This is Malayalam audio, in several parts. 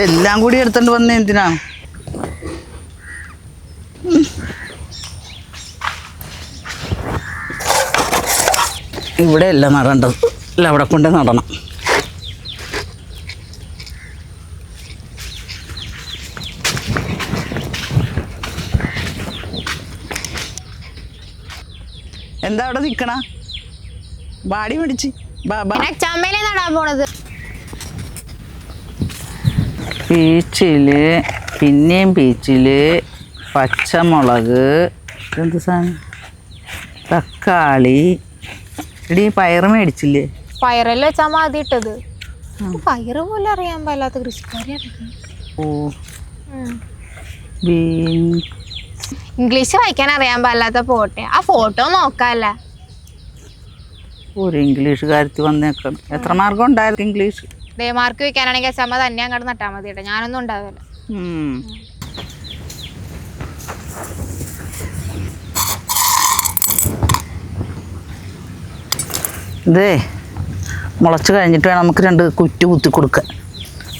എല്ലാം കൂടി എടുത്തോണ്ട് വന്ന എന്തിനാ? ഇവിടെ അല്ല നടേണ്ടത്, അല്ല അവിടെ കൊണ്ട് നടണം. എന്താ അവിടെ നിക്കണ? ബാടി മേടിച്ച് ചമ്മേലെ നടാൻ പോണത്. പീച്ചില്, പിന്നെയും പീച്ചില്, പച്ചമുളക്, എന്ത് സാധനം, തക്കാളി. എടീ പയറ് മേടിച്ചില്ലേ? പയറെല്ലാം വെച്ചാൽ ആദ്യം ഇട്ടത്. പയറ് പോലെ അറിയാൻ പാടില്ലാത്ത കൃഷിക്കാരി. ഓ, ഇംഗ്ലീഷ് വായിക്കാൻ അറിയാൻ പാടില്ലാത്ത പോട്ടെ, ആ ഫോട്ടോ നോക്കാല്ല. ഒരു ഇംഗ്ലീഷുകാരത്തി വന്നേക്കണം. എത്ര മാർക്കം ഉണ്ടായിരുന്നു ഇംഗ്ലീഷ്? മാർക്ക് വെക്കാനാണെങ്കിൽ അച്ഛമ്മ തന്നെ അങ്ങോട്ട് നട്ടാൽ മതി കേട്ടോ, ഞാനൊന്നും ഉണ്ടാവില്ല. ഇതേ മുളച്ച് കഴിഞ്ഞിട്ട് വേണം നമുക്ക് 2 കുറ്റി കുത്തി കൊടുക്കാൻ.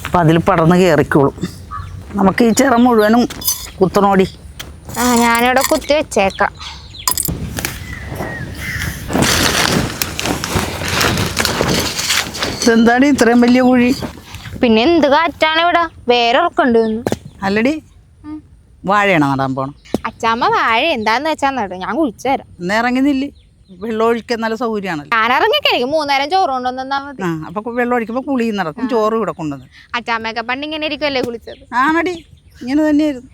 അപ്പം അതിൽ പടർന്ന് കയറിക്കോളും. നമുക്ക് ഈ ചിറ മുഴുവനും കുത്തണോടി. ഞാനിവിടെ കുത്തി വെച്ചേക്കാം. ഇതെന്താണ് ഇത്രയും വലിയ കുഴി? പിന്നെ എന്ത് കാറ്റാണ് ഇവിടെ, വേറെ ഉറക്കണ്ട്. അല്ലടി, വാഴയാണോ നടാൻ പോണം? അച്ഛമ്മ വാഴ എന്താന്ന് വെച്ചാൽ നടും, ഞാൻ കുഴിച്ചു തരാം. ഇന്ന് ഇറങ്ങുന്നില്ലേ? വെള്ളം ഒഴിക്കാൻ നല്ല സൗകര്യമാണല്ലോ. ഞാൻ ഇറങ്ങിക്കഴിക്കും 3 നേരം ചോറ് കൊണ്ടുവന്നാ മതി. അപ്പൊ വെള്ളം ഒഴിക്കുമ്പോ കുളിയും നടക്കും, ചോറ് ഇവിടെ കൊണ്ടുവന്ന്. അച്ഛമ്മയൊക്കെ പണ്ട് ഇങ്ങനെ ഇരിക്കുമല്ലേ കുളിച്ചത്? ആണടി, ഇങ്ങനെ തന്നെയായിരുന്നു.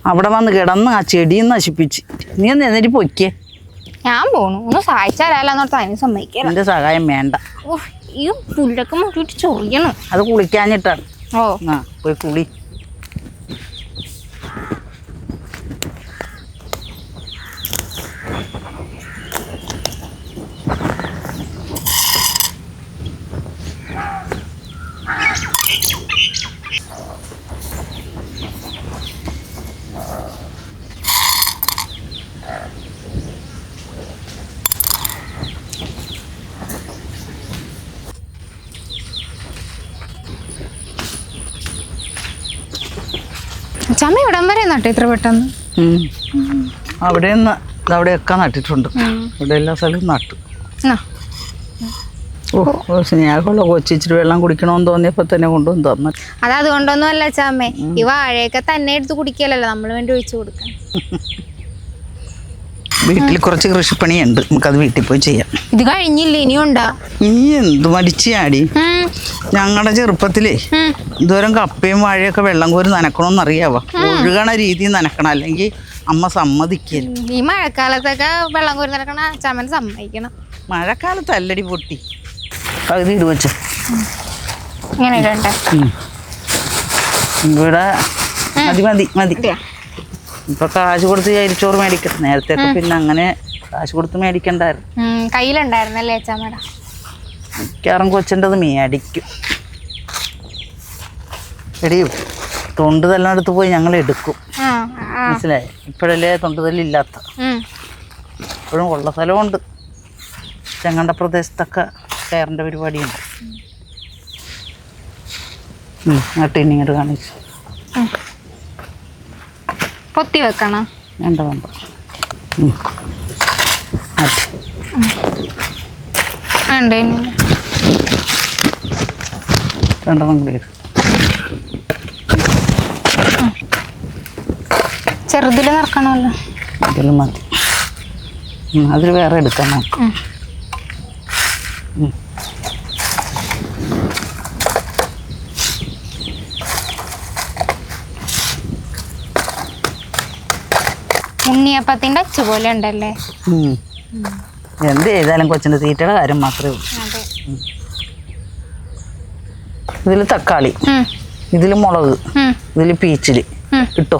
അവിടെ വന്ന് കിടന്ന് ആ ചെടിയും നശിപ്പിച്ച്. നീ ഒന്ന് എന്നിട്ട് പൊയ്ക്കേ. ഞാൻ പോണു, ഒന്ന് സഹായിച്ചാലോർത്ത് അതിന് സമ്മതിക്കാം. എന്റെ സഹായം വേണ്ട. ഈ പുല്ലൊക്കെ മുട്ടിട്ട് ചോദിക്കണം. അത് കുളിക്കാഞ്ഞിട്ടാണ്. ഓ, പോയി കുളി. അച്ഛമ്മ ഇവിടം വരെ നട്ടു ഇത്ര പെട്ടെന്ന്? അവിടെയൊക്കെ നട്ടിട്ടുണ്ട്. ഇവിടെ എല്ലാ സ്ഥലവും നട്ടു. സ്നേഹമുള്ള കൊച്ചിച്ചിരി വെള്ളം കുടിക്കണമെന്ന് തോന്നിയപ്പോ തന്നെ കൊണ്ടുവന്ന് തന്നു. അതുകൊണ്ടൊന്നും അല്ല അച്ഛമ്മേ, ഈ വാഴയൊക്കെ തന്നെ എടുത്ത് കുടിക്കലല്ലോ, നമ്മൾ വേണ്ടി ഒഴിച്ചു കൊടുക്കാൻ. വീട്ടിൽ കുറച്ച് കൃഷിപ്പണിയുണ്ട്, നമുക്കത് വീട്ടിൽ പോയി ചെയ്യാം. ഇത് കഴിഞ്ഞില്ല, ഇനിയുണ്ടാ? ഇനി എന്ത് മടിച്ചാടി. ഞങ്ങളുടെ ചെറുപ്പത്തിലേ ഇതുവരെ കപ്പയും വാഴയൊക്കെ വെള്ളം കോരി നനക്കണമെന്ന് അറിയാവോ? ഒഴുകണ രീതിയിൽ നനക്കണം, അല്ലെങ്കിൽ അമ്മ സമ്മതിക്കില്ല. ഈ മഴക്കാലത്തൊക്കെ വെള്ളം കോരി നനക്കണ അച്ഛമ്മനെ സമ്മതിക്കണം. മഴക്കാലത്ത് അല്ലടി പൊട്ടി. പകുതി ഇട് വെച്ച ഇങ്ങനെ ഇടണ്ടേ? ഇവിടെ മതി മതി മതി. ഇപ്പൊ കാശ് കൊടുത്ത് അരിച്ചോറ് മേടിക്കണം. നേരത്തെ പിന്നെ അങ്ങനെ കാശ് കൊടുത്ത് മേടിക്കണ്ടായിരുന്നു. കയ്യിലുണ്ടായിരുന്നല്ലേ അച്ഛമ്മയുടെ? മിക്കാറും കൊച്ചിൻ്റെത് മേടിക്കും. എടി തൊണ്ട് തെല്ലാം എടുത്ത് പോയി ഞങ്ങൾ എടുക്കും, മനസ്സിലായി? ഇപ്പോഴല്ലേ തൊണ്ട് തെല്ലില്ലാത്ത, ഇപ്പോഴും ഉള്ള സ്ഥലമുണ്ട്. ഞങ്ങളുടെ പ്രദേശത്തൊക്കെ കയറേണ്ട പരിപാടിയുണ്ട്. നട്ടിനി ഇങ്ങോട്ട് കാണിച്ചു. പൊത്തി വെക്കണം? വേണ്ട വേണ്ട, രണ്ടെണ്ണം കൂടി. ചെറുതില് നടക്കണമല്ലോ. ഇതിൽ മതി, അതിൽ വേറെ എടുക്കാൻ നോക്കാം. ഉണ്ണിയപ്പത്തിന്റെ അച്ചു പോലെ ഉണ്ടല്ലേ? എന്ത് ചെയ്താലും കൊച്ചിൻ്റെ തീറ്റയുടെ കാര്യം മാത്രമേ ഉള്ളൂ. ഇതിൽ തക്കാളി, ഇതിൽ മുളക്, ഇതിൽ പീച്ചില് കിട്ടോ?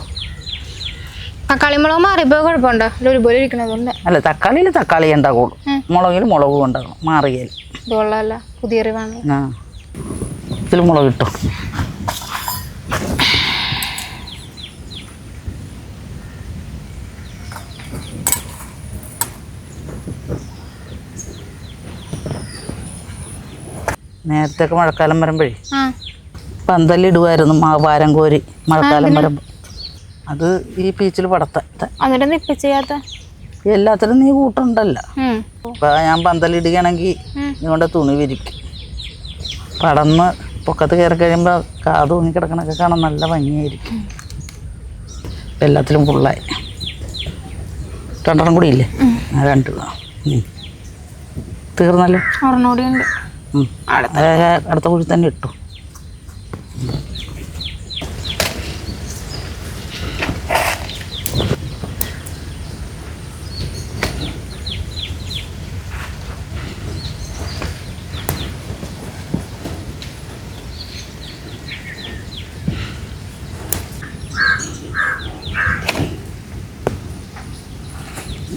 തക്കാളി മുളക് മാറിയപ്പോ കുഴപ്പമുണ്ടോ? ഒരുപോലെ ഇരിക്കണതുകൊണ്ട്. അല്ല, തക്കാളിയിൽ തക്കാളി ഉണ്ടാകുള്ളൂ, മുളകിൽ മുളകും ഉണ്ടാകും. മാറിയാൽ ഇതുള്ളല്ല, പുതിയ അറിവാണ്. ഇതിൽ മുളക് കിട്ടോ? നേരത്തെ മഴക്കാലം വരുമ്പോഴേ പന്തലിടുമായിരുന്നു വാരം കോരി മഴക്കാലം വരുമ്പോൾ. അത് ഈ പീച്ചിൽ പടത്ത എന്നിട്ട് നിപ്പ ചെയ്യാത്ത എല്ലാത്തിലും നീ കൂട്ടുണ്ടല്ലോ. ഇപ്പം ഞാൻ പന്തലിടുകയാണെങ്കിൽ നീ കൊണ്ട് തുണി വിരിക്കും. പടന്ന് പൊക്കത്ത് കയറി കഴിയുമ്പോൾ തൂങ്ങി കിടക്കണൊക്കെ കാണാൻ നല്ല ഭംഗിയായിരിക്കും. എല്ലാത്തിലും ഫുള്ളായി. രണ്ടെണ്ണം കൂടി ഇല്ലേ? രണ്ട് തീർന്നല്ലോ. അടുത്ത കുഴി തന്നെ ഇട്ടു.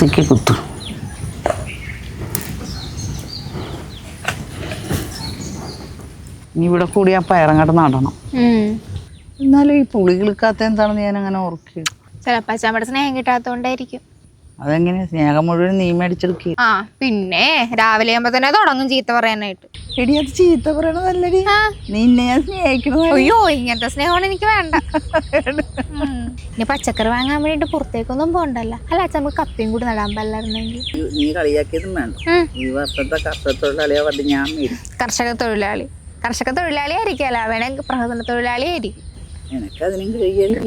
തിക്കി കുത്തു. ഇനി ഇവിടെ കൂടി ആ പയറങ്ങാട്ട് നടണം. എന്നാലും ഈ പുളി കിളിക്കാത്ത എന്താണെന്ന് ഞാൻ അങ്ങനെ ഓർക്കി. ചിലപ്പോ അച്ഛമ്മയുടെ സ്നേഹം കിട്ടാത്തോണ്ടായിരിക്കും. അതെങ്ങനെയാ? സ്നേഹം മുഴുവൻ നീ മേടിച്ചെടുക്കുക. ആ പിന്നെ രാവിലെ ആകുമ്പോ തന്നെ തുടങ്ങും ചീത്ത പറയാനായിട്ട്. എടി അത് ചീത്ത പറയണതല്ലടി, നിന്നെ ഞാൻ സ്നേഹിക്കണത്. അയ്യോ ഇങ്ങനത്തെ സ്നേഹമാണ് എനിക്ക് വേണ്ട. ഇനി പച്ചക്കറി വാങ്ങാൻ വേണ്ടിട്ട് പുറത്തേക്കൊന്നും പോണ്ടല്ല. അല്ല അച്ഛമ്മക്ക് കപ്പയും കൂടി നടാൻ പാടില്ലായിരുന്നെങ്കിൽ. നീ കളിയാക്കിയതും വേണ്ട. ഈ വർഷത്തെ കർഷക തൊഴിലാളിയെ പറ്റി ഞാൻ കർഷക തൊഴിലാളി ആയിരിക്കല്ല, വേണമെങ്കിൽ പ്രഹസന തൊഴിലാളി ആയിരിക്കും. എനക്കതിനും കഴിയല്ല.